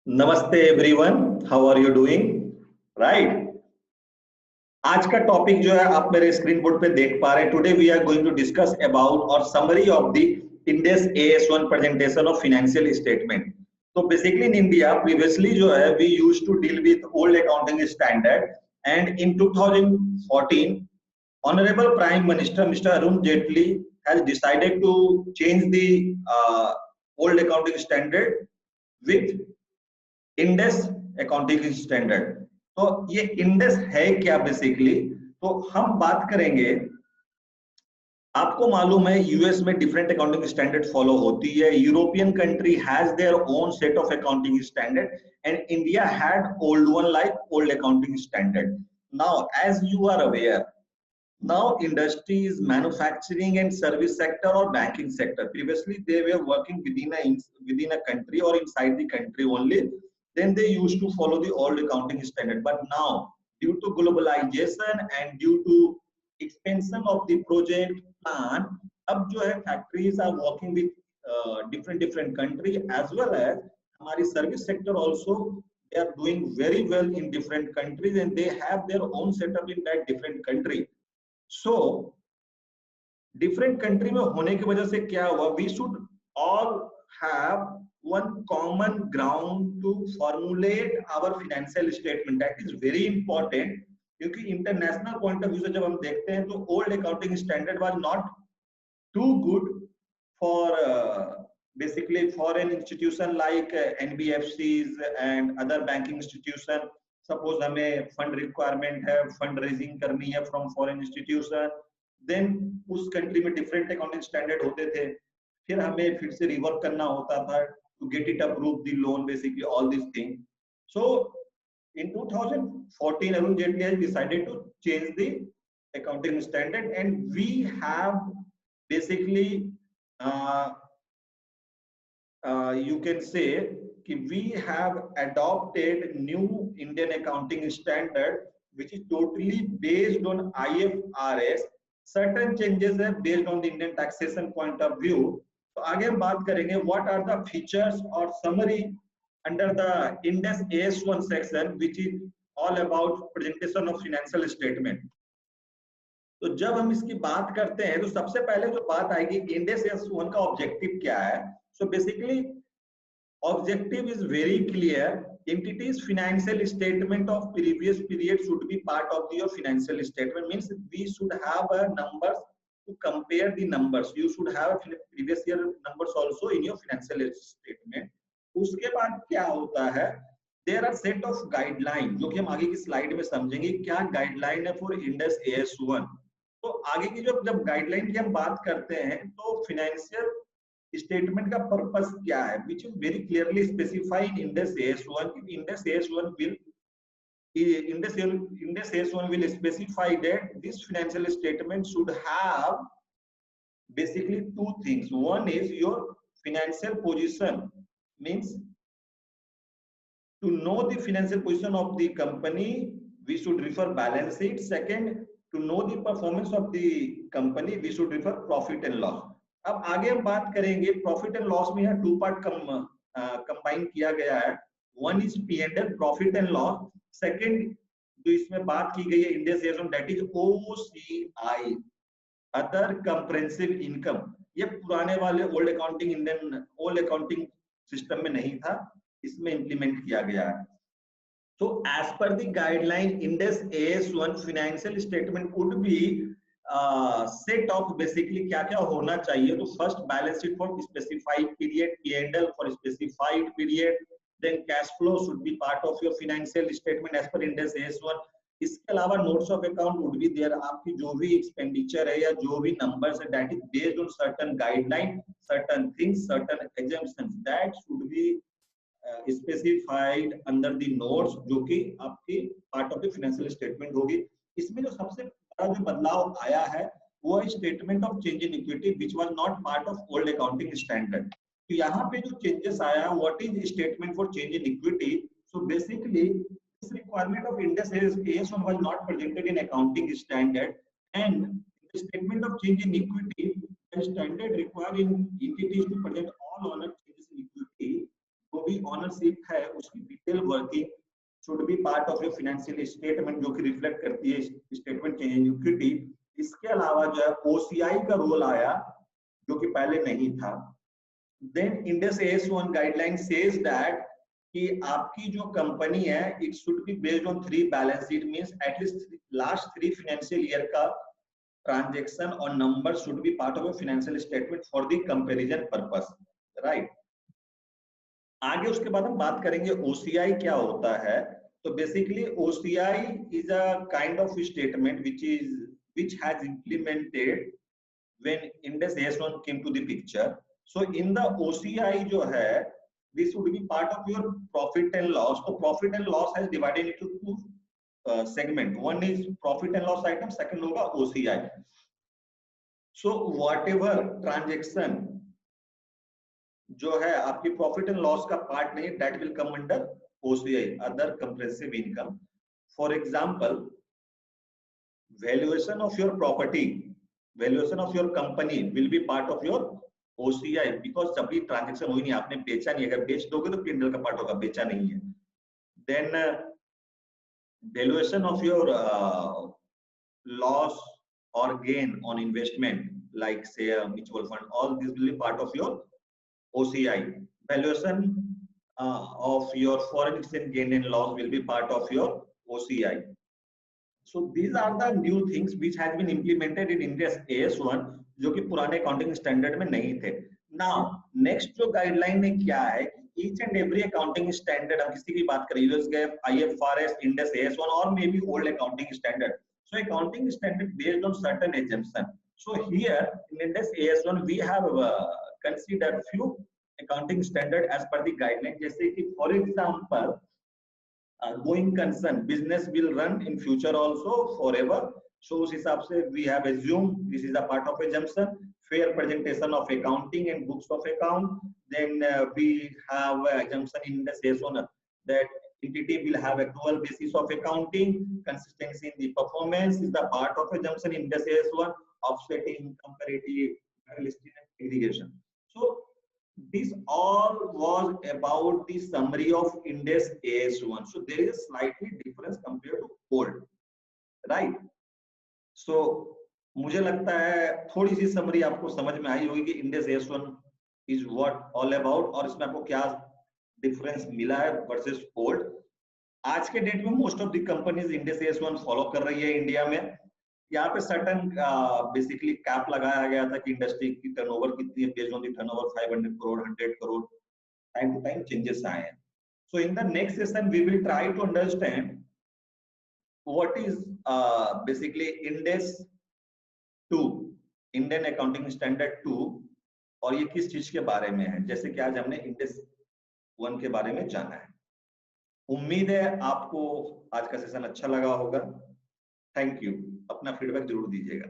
नमस्ते everyone, how are you doing? Right. आज का टॉपिक जो है आप मेरे स्क्रीन बोर्ड पे देख पा रहे हैं। Today we are going to discuss about और summary of the Ind AS AS1 presentation of financial statement. तो बेसिकली इन इंडिया प्रीवियसली जो है we used to deal with old accounting standard, and in 2014 Honorable Prime Minister Mr. Arun Jaitley has decided to change the old accounting standard with Ind AS accounting standard. तो ये इंडेस है क्या basically? तो हम बात करेंगे। आपको मालूम है यूएस में डिफरेंट अकाउंटिंग स्टैंडर्ड फॉलो होती है। European country has their own set of accounting standard and India had old one like old accounting standard. Now as you are aware, now industries, manufacturing and service sector or banking sector, previously they were working within a country or inside the country only. Then they used to follow the old accounting standard, but now due to globalization and due to expansion of the project plan, अब जो है factories are working with different country, as well as हमारी service sector also they are doing very well in different countries and they have their own setup in that different country. So different country में होने की वजह से क्या हुआ, we should all have one common ground to formulate our financial statement. That is very important, क्योंकि international point of view से जब हम देखते हैं तो old accounting standard was not too good for basically foreign institution like NBFCs and other banking institution. Suppose हमें fund requirement है, fund raising करनी है फ्रॉम फॉरेन इंस्टीट्यूशन, देन उस कंट्री में डिफरेंट अकाउंटिंग स्टैंडर्ड होते थे, फिर हमें फिर से रिवर्क करना होता था to get it approve the loan, basically all this thing. So in 2014 Arun Jaitley has decided to change the accounting standard, and we have basically you can say we have adopted new Indian accounting standard which is totally based on IFRS. Certain changes है based on the Indian taxation point of view. तो आगे हम बात करेंगे what are the features or summary under the Ind AS AS1 section which is all about presentation of financial statement. तो जब हम इसकी बात करते हैं तो सबसे पहले जो बात आएगी Ind AS AS1 का ऑब्जेक्टिव क्या है। So basically objective is very clear. Entities financial statement of previous period should be part of your financial statement, means we should have a numbers to compare the numbers. You should have previous year numbers also in your financial statement. उसके बाद क्या होता है, there are set of guideline जो कि हम आगे की स्लाइड में समझेंगे क्या गाइडलाइन है फॉर Ind AS AS1। तो आगे की जब गाइडलाइन की हम बात करते हैं तो फाइनेंशियल स्टेटमेंट का पर्पस क्या है, which is very clearly specified in Ind AS AS1. Ind AS AS1 will specify that this financial statement should have basically two things. One is your financial position, means to know the financial position of the company we should refer balance sheet. Second, to know the performance of the company we should refer profit and loss. अब आगे हम बात करेंगे profit and loss में, यहाँ two part combine किया गया है। One is P&L profit and loss, second जो इसमें बात की गई है Ind AS AS1 that is OCI, other comprehensive income. ये पुराने वाले ओल्ड अकाउंटिंग सिस्टम में नहीं था, इसमें इंप्लीमेंट किया गया है। So as per the guideline Ind AS AS1 financial statement would be set of basically क्या क्या होना चाहिए। तो first balance sheet for specified period, P&L for specified period, then cash flow should be part of your financial statement as per Ind AS AS1। इसके अलावा notes of account would be there, आपकी जो भी expenditure है या जो भी numbers है that is based on certain guideline, certain things, certain assumptions that should be specified under the notes, जो कि आपकी part of the financial statement होगी। इसमें जो सबसे बड़ा जो बदलाव आया है वो है statement of change in equity which was not part of old accounting standard. तो यहाँ पे जो चेंजेस आया, what is statement for change in equity. So basically this requirement of Ind AS AS1 was not presented in accounting standard, and the statement of change in equity the standard requiring entities to present all owner changes in equity जो जो भी ownership है उसकी detail working should be part of your financial statement, जो कि reflect करती है statement change in equity. इसके अलावा जो है ओसीआई का रोल आया, जो कि पहले नहीं था। Then Ind AS 1 guideline says that कि आपकी जो कंपनी है it should be based on 3 balance sheet, means at least last 3 financial year का ट्रांजैक्शन और number should be part of a financial statement for the comparison purpose, right. आगे उसके बाद हम बात करेंगे ओसीआई क्या होता है। तो basically OCI is a kind of statement which has implemented when Ind AS 1 came to the picture. So in the OCI जो है this would be part of your profit and loss. So profit and loss has divided into two segment. One is profit and loss item, second होगा OCI. So whatever transaction जो है आपकी profit and loss का part नहीं, that will come under OCI, other compressive income. For example valuation of your property, valuation of your company will be part of your OCI, because जब भी transaction हुई नहीं, आपने बेचा नहीं, अगर बेच दोगे तो पी&एल का पार्ट होगा, बेचा नहीं है। Then valuation of your loss और gain on investment like say a mutual fund, all this will be part of your OCI. Valuation of your foreign exchange gain and loss will be part of your OCI. So these are the new things which has been implemented in Ind AS 1, जो कि पुराने accounting standard में नहीं थे। Now next जो guideline है क्या है, each and every accounting standard, हम किसी की बात करें US GAAP, IFRS, Ind AS 1 or maybe old accounting standard. So accounting standard based on certain assumption. So here in Ind AS 1 we have considered few accounting standard as per the guideline, जैसे कि for example going concern, business will run in future also forever. So उस हिसाब से we have assumed this is a part of assumption, fair presentation of accounting and books of account. Then we have assumption in the AS 1 that entity will have accrual basis of accounting, consistency in the performance is the part of assumption in the AS 1, offsetting, comparative, listing and segregation. So this all was about the summary of Ind AS 1. So there is a slightly difference compared to old, right? So मुझे लगता है थोड़ी सी summary आपको समझ में आई होगी कि Ind AS 1 is what all about, और इसमें आपको क्या डिफरेंस मिला है वर्सेस ओल्ड। आज के डेट में most of the companies Ind AS 1 follow कर रही है इंडिया में। यहाँ पे सर्टन बेसिकली कैप लगाया गया था कि इंडस्ट्री की टर्नओवर कितनी है, based on the turnover 500 crore 100 crore, time to time changes आए हैं। So in the next session we will try to understand what is basically Ind AS 2, Indian accounting standard 2, और ये किस चीज के बारे में है, जैसे कि आज हमने Ind AS 1 के बारे में जाना है। उम्मीद है आपको आज का सेशन अच्छा लगा होगा। थैंक यू, अपना फीडबैक जरूर दीजिएगा।